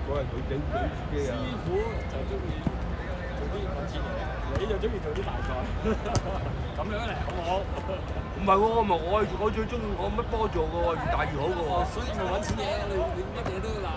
嗰係佢整自己啊。師傅就中意做啲近戰嘢，你就中意做啲大賽，咁樣嚟好唔好？唔係喎，我最中意我乜波做嘅喎，越大越好嘅喎。所以咪揾錢嘢，你乜嘢都要鬧。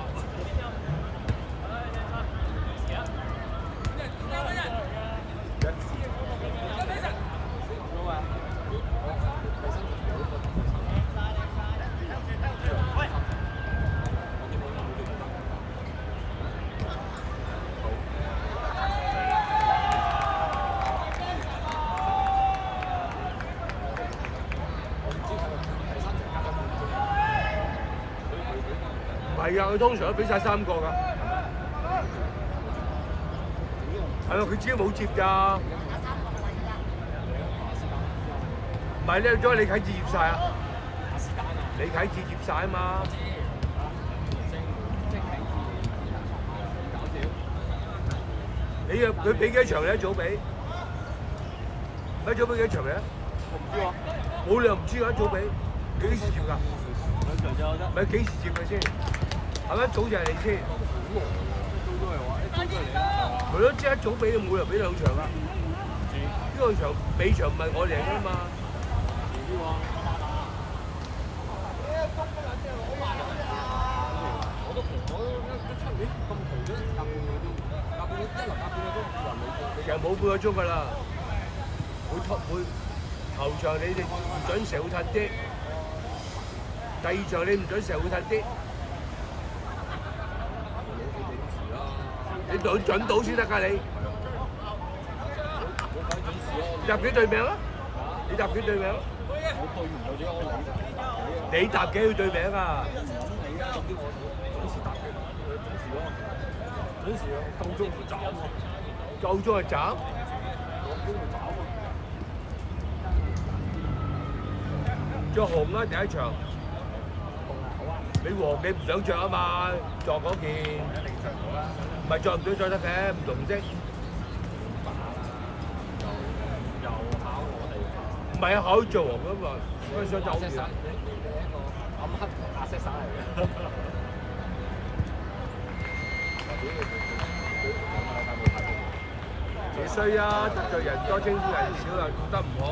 係啊，佢通常都俾晒3個㗎。係啊，佢自己冇接㗎。唔係咧，咗李啟智接晒啊！李啟智接晒啊嘛。佢俾幾多場你一早俾？一早俾幾多場你啊？我唔知喎。冇理由唔知㗎，一早俾。幾時接㗎？2場就得。咪幾時接佢先？係咪一早就係你先？都係話，一早都係你啦。係咯，即係一早俾，冇理由俾2場㗎。呢個場尾場唔係我哋㗎嘛。遲啲喎。我都一出年咁窮咗夾半個鐘，夾半個一流夾半個鐘，其實冇半個鐘㗎啦，會頭場你哋唔準成日會褪啲，第2場你唔準成日會褪啲，你準到先得㗎你。你答幾對名啊？你答幾對名？我對唔到啫，我你答幾對對名啊？你啊，總之我準時答嘅，準時咯，夠鐘就斬喎，夠鐘就斬。夠鐘就斬喎。着紅啦第1場。你黃你唔想着啊嘛，撞嗰件。唔係着唔到着得嘅，唔同色。唔係啊，可以着黃㗎嘛，所以想走嘅。你一個暗黑亞瑟沙嚟嘅。你衰啊！得罪人多，稱呼人少又覺得唔好。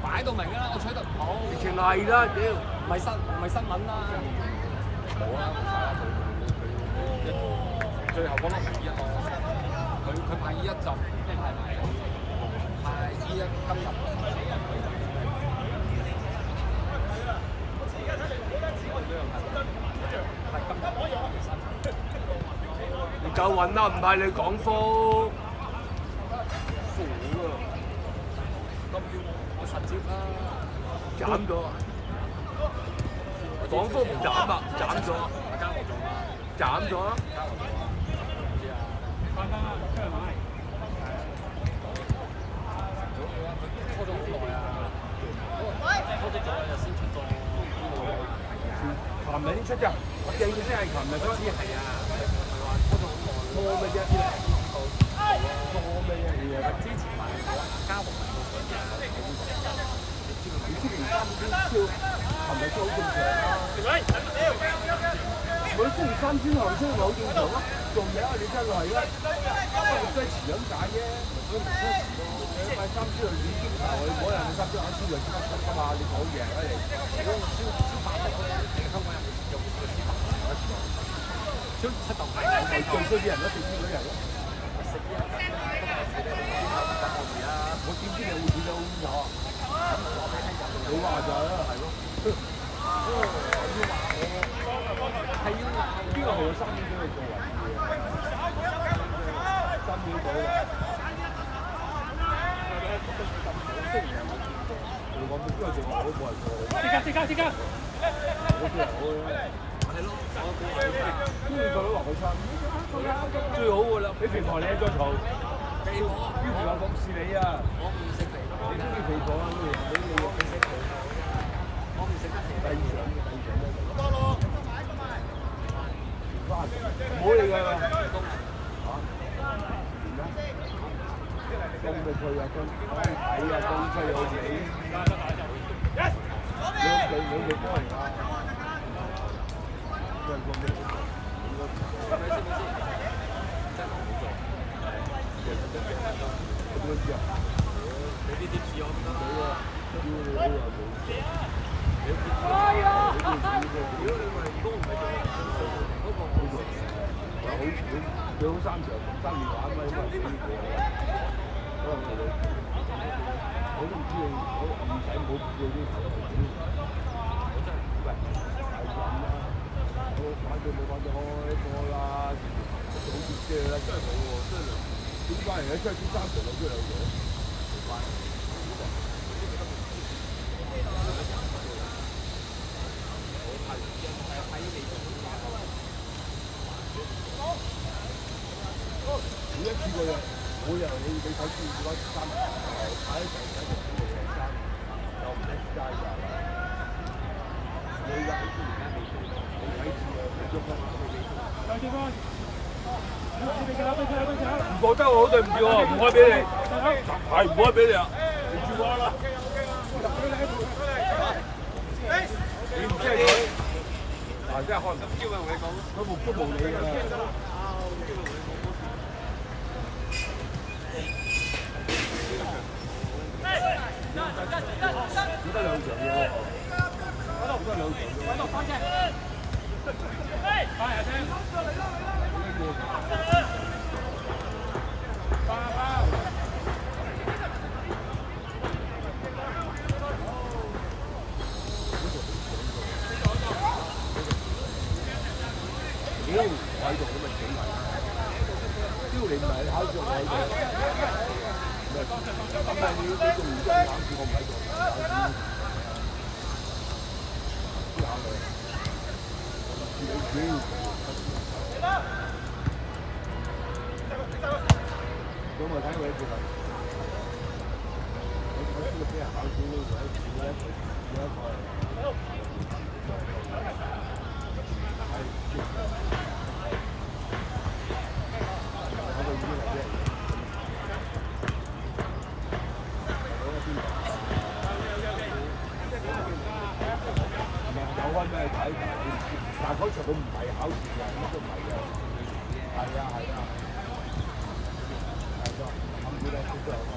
擺到明㗎啦，我吹得唔好。直情係啦，屌！唔係新聞啦。冇啦，冇晒啦，佢最後講到2-1咯。佢派2-1就派埋派2-1今日。你夠運啦，唔派你廣福。苦啊！咁要我實接啦。斬咗。廣福唔斬啊，斬咗。交我做啦。斬咗啊！交我做啊！唔知啊。翻返出去買。拖咗好耐啊！拖咗就先出咗。琴日先出咋？我記佢先係琴日嗰次係啊。拖咩啫？拖咩啫？之前買加盟你星期3先燒，琴日都好正常啦。我星期3先後先好正常啦，仲有你真係啦，不過都係遲咁解啫。所以唔出時咯。你買3燒已經頭，你冇人3燒眼燒就即刻出㗎嘛，你講贏啦你。如果燒8度咧，你香港人用燒8度，燒7度係最衰啲人咯，食煙嗰啲人咯。食煙，我點知你會見到有啊？你話就係啦，係咯。係要鬧邊個係有3秒俾你做為嘢？3秒到啦。我冇邊個做我都冇人做。即刻！我做人好嘅。係咯，邊個做到落去餐？最好㗎啦，俾平台你再嘈。肥婆，邊條有講是你啊？我唔食肥婆，你中意肥婆啊？你食肥婆。我唔食得肥第2場咧。唔好理佢啦。公咪佢啊，公睇啊，公吹好似你幫人啊，真係公咪先？真係冇做，點樣知啊？俾啲貼士我唔得。屌你老母！如果你咪如果唔係做嗰個冇做，佢好三場生意玩咪因為呢個，可能我都唔知你我唔使冇叫啲頭先。喂，係咁啦，我反正冇反正開波啦，好熱嘅啦，真係冇喎，真係點解人哋真係先三場攞出兩場？冇關。每一次個人，每日你睇書嗰三睇一陣睇成三，就唔叻街㗎。你而家喺書而家未做，你睇字啊，你捉翻你未做。再見翻。唔覺得我好對唔住喎，唔開俾你。係唔開俾你啊？你轉彎啦。你唔知係佢？嗱，真係開唔到。叫人同你講，佢目都冇你㗎。只得兩場啫喎，只得兩場啫。喺度翻車。快聽。屌，我喺度咁咪死埋。屌你唔係考上我喺度。咁咪你都仲唔中攬住我唔喺度，咬你，你主要咁咪睇佢一部分，我知道俾人考試呢個喺住咧，有一個喺度醫嚟啫。有温咩睇？但係嗰場佢唔係考試嘅，乜都唔係嘅。係啊係啊，係咯，冚住咧都有啊。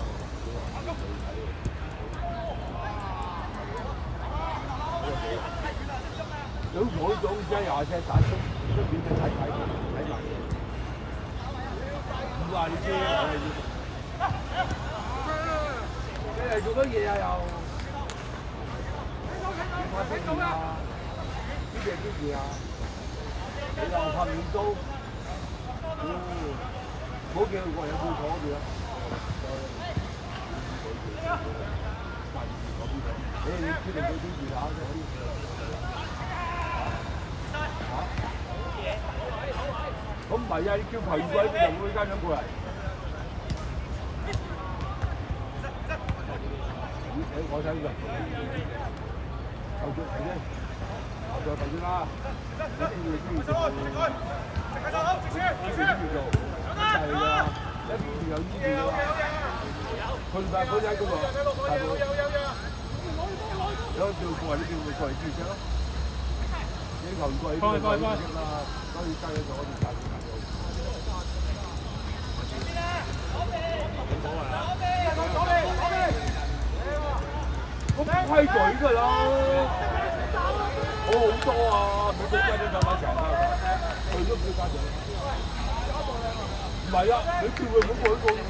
有嗰種真係車打出出邊嘅睇埋嘢，唔話你知我係你嚟做乜嘢啊又？點解邊啊？呢隻乜嘢啊？你又拍面刀？嗰幾個有冇坐住啊？你決定佢邊住啊？咁唔係啊！你叫彭貴邊度會家長過嚟？我睇呢個，後續睇啫，後續睇先啦。你知唔知做？呢邊做，係㗎，一邊有呢邊㗎。佢唔係嗰隻嗰個，係冇。有條過嚟呢邊會過嚟注射咯。你球過嚟呢邊過嚟注射啦，所以加咗咗啲價錢㗎。咁規矩㗎啦，好多啊！每個家長上埋場啦，去都唔少家長。唔係啊，你叫佢唔好過去過呢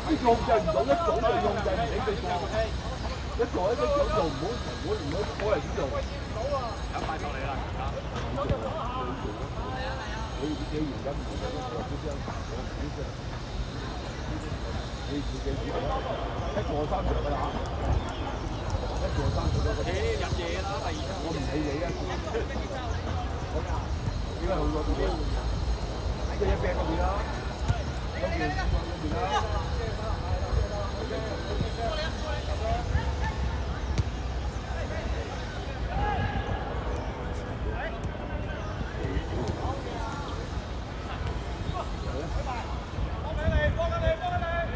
個控制唔到，一早就控制唔起佢過。一個做唔好，唔好過嚟點做？有快過嚟啦！你自己原因唔同，我唔知我唔知你自己知啦，一個3場㗎啦。一個3場都入夜啦，第二場我唔理你啊！點解好多邊？即係一病嗰邊啦，嗰邊啦。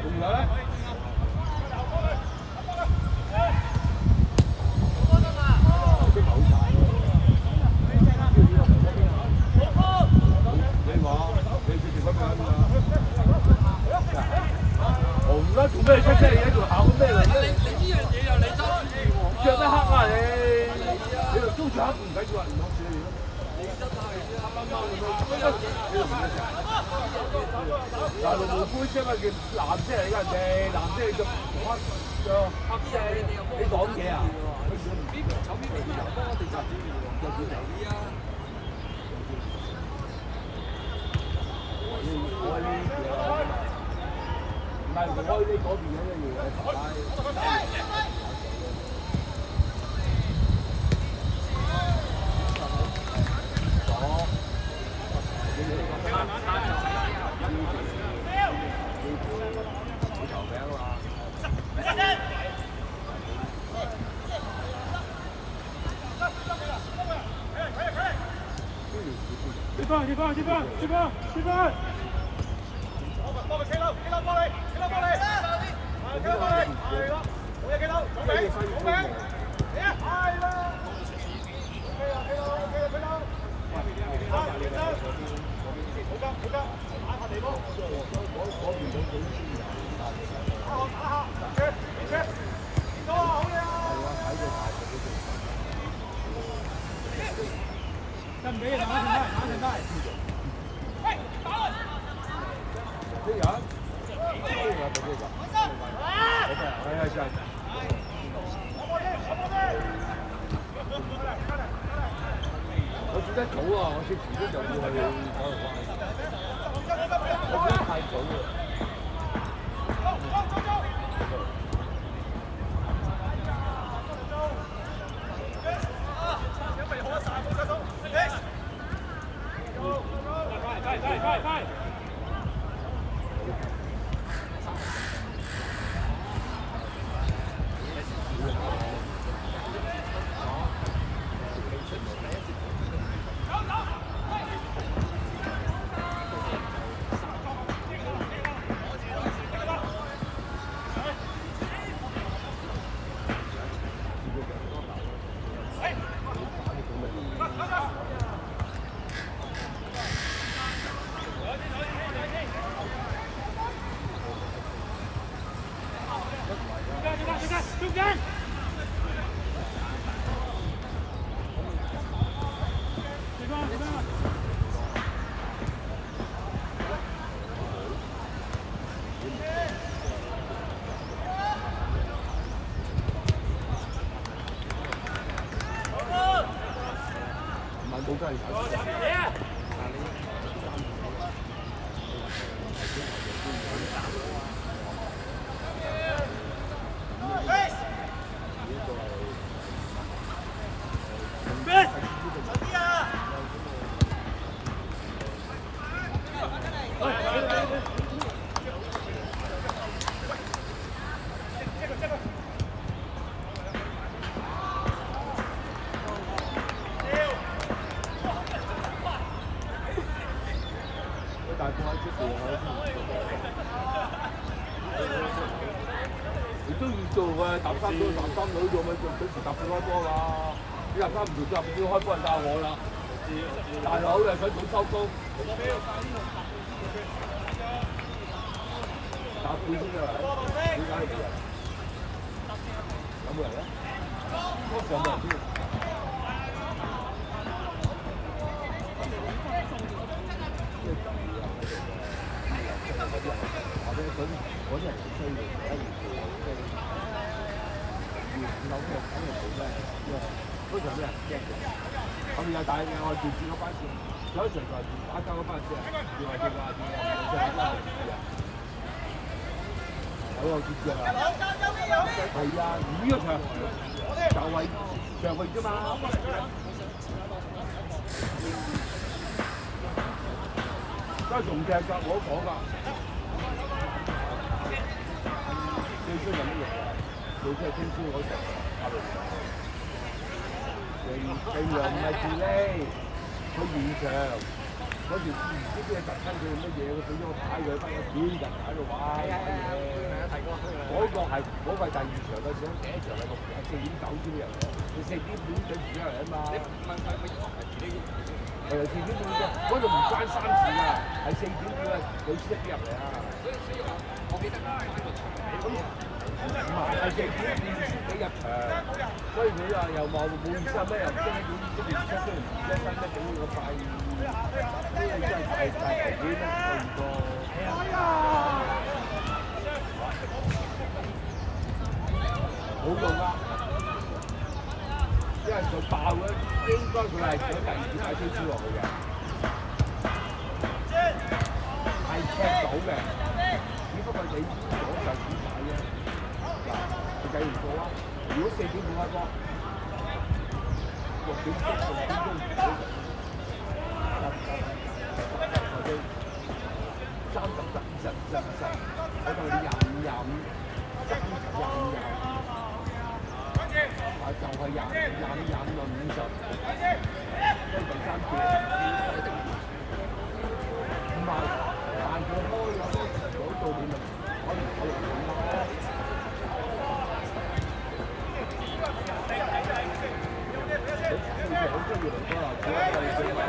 仲有咧？大陸冇灰色啊，叫藍色嚟㗎，人哋藍色就黑色，你講嘢啊？我呢邊唔係我開呢嗰邊嘅一樣嘢。接翻！幫佢企樓，企樓過嚟，企樓過嚟，係企樓過嚟，係咯，好嘢企樓，總名，總名，係啦，OK啦，企樓，好急，打下地波，打下，切，多啊，好嘢啊！跟唔俾打停低。這個，哎呀，真。我轉得早啊！我食遲啲就要去九龍灣。我轉得太早啦。快！中間！冇真係大個喺出邊你都要做嘅，搭三女做咪準時搭開波啦。你搭三唔做，搭唔到開波人教我啦。大佬又想早收工，打半先啊！點解冇人？有冇人咧？嗰上冇人先。或者嗰啲人好衰嘅，而家要做即係要樓嘅肯定做咩？因為嗰場咩人驚嘅，咁又大嘅我調轉嗰班線，有一場就係打交嗰班線，電話電話，我又接住啦。係啊，呢個場就係上去啫嘛。都係仲正㗎，冇得講㗎。最衰係乜嘢啊？最衰係聽朝嗰場壓力。勁唔係delay，佢現場嗰條唔知邊個特登佢乜嘢，佢俾咗個牌佢，翻個幾人喺度玩嘢。嗰個係第二場嘅時候，第一場係4.9先入嚟，你4點半準時出嚟啊嘛。4點半啫，嗰度唔關3時㗎，係4點半啊，佢先入嚟啊。所以我記得翻個場唔係係地點幾入場，所以佢話又冇意思啊咩又唔知點出雖然一分一俾我快，呢個真係大地點啦，去過。冇用啊！因為佢爆咧，應該佢係想第二節擺飛豬落去嘅，係踢到嘅，只不過你左就點擺啫。嗱，你計完數啊！如果4點半開波，6點鐘唔到，30、10、20、20，我當你25、25，25。就係25到50，跟第三節，唔係，但佢開咗嗰度點啊？可能我哋點咯？你好中意嚟多啦，只係佢哋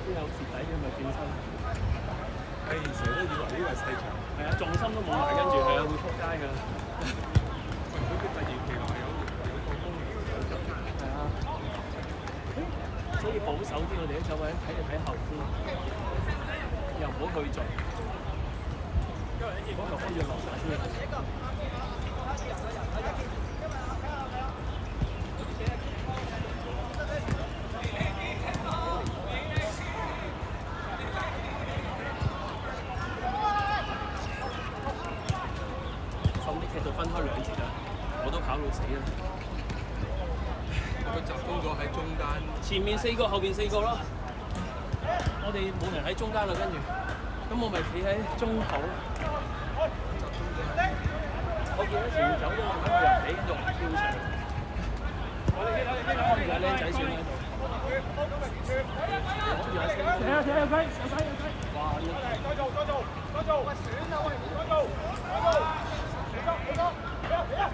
邊有蝕底嘅咪健身？成日都以為呢個係細場，係啊，重心都冇埋，跟住係啊會撲街㗎。佢啲突然其來有個風險係啊，所以保守啲，我哋啲走位睇就睇後先，又唔好去盡。嗰球可以落曬先。分開2節啊！我都跑到死啦！佢集中咗喺中間，前面4個，後邊4個咯。我哋冇人喺中間啦，跟住，咁我咪企喺中口。我見到前面走咗個人俾肉跳上。而家僆仔算喺度。有雞！哇！再做！喂，選啊喂，再做！你個，嚟啊！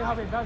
後邊唔得。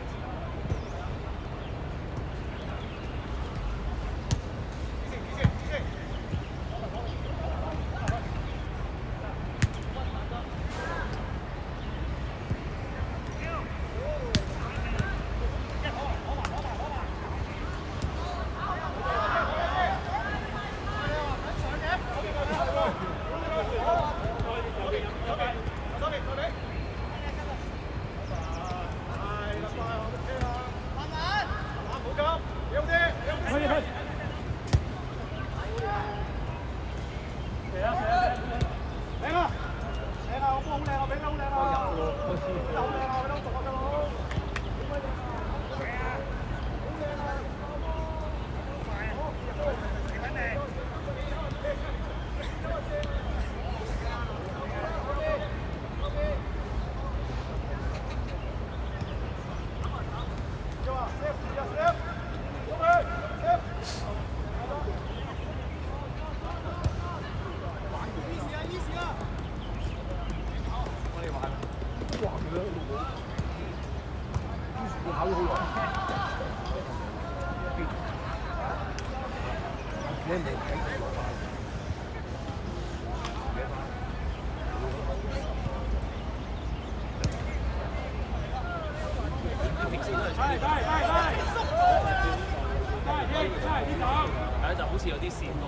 係就好似有啲線路，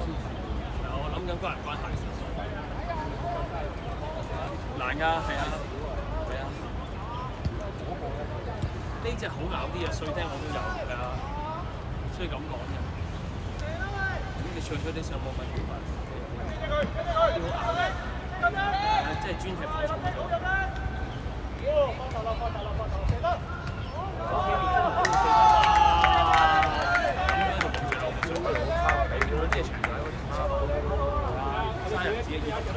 我諗緊關人關係難㗎，係啊，係啊，呢隻好咬啲啊，碎釘我都有，係啊，所以咁講嘅。咁你唱咗啲上網咪叫埋，即係專係放鬆嗰個。即係長腿嗰啲生日子嘅意頭嘅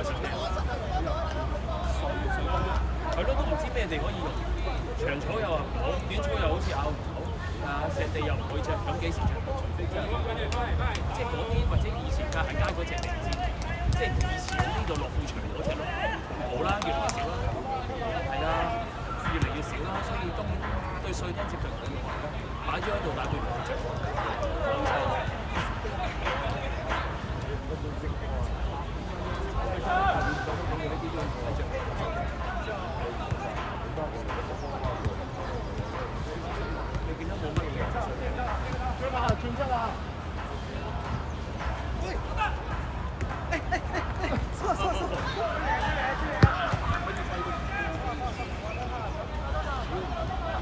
係咯，都唔知咩地可以用。長草又話唔好，短草又好似拗唔好，石地又唔會着，咁幾時着？除非真係即係嗰啲或者以前街喺街嗰隻地氈，即係以前呢度落褲除嗰隻咯，冇啦，越嚟越少啦，係啊，越嚟越少啦，所以根本對碎釘接觸冇用啊，擺咗喺度但係佢唔會着。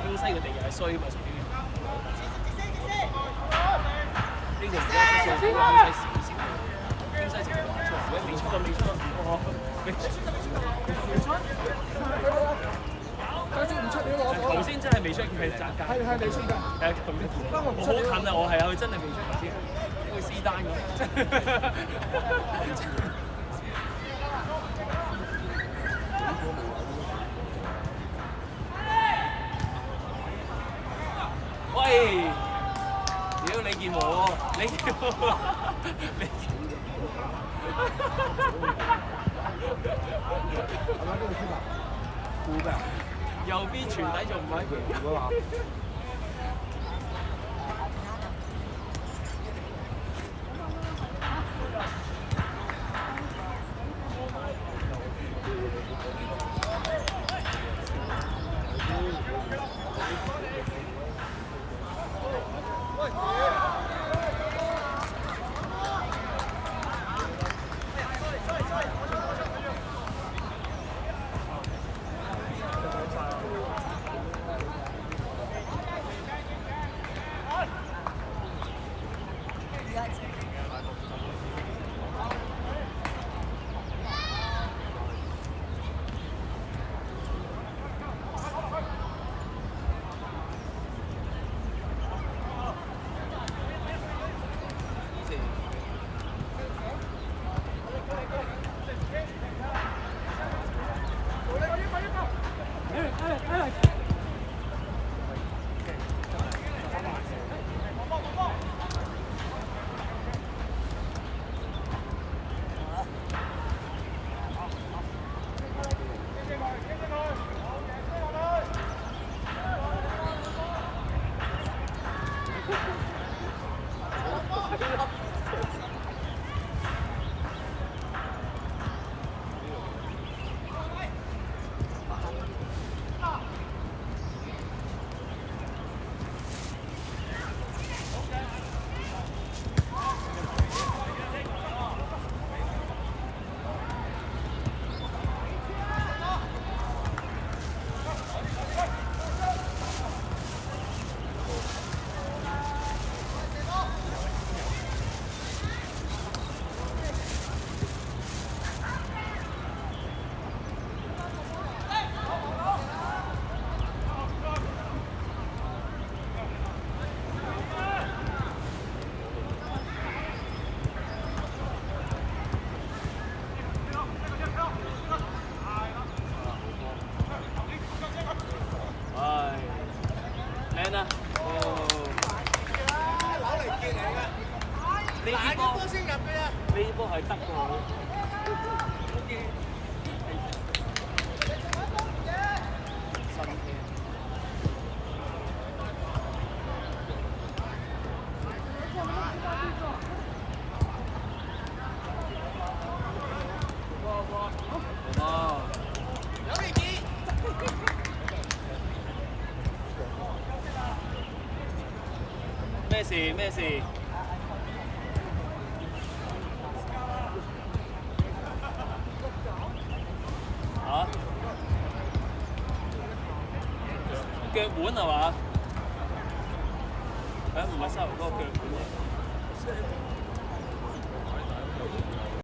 京西嘅地又係衰嘛，屬於呢隻而家出數京西少少，京西淨係話出，未出就未出，頭先真係未出，係窄價。係未出㗎。係頭先。我好近啊！我係啊，佢真係未出頭先，好似私單咁。喂！屌你見我，你見我，你見係咪呢個先啊？褲嘅。右邊傳底仲唔係？波係得㗎。咩事？咩事？嚇？腳腕係嘛？唔係收嗰個腳腕。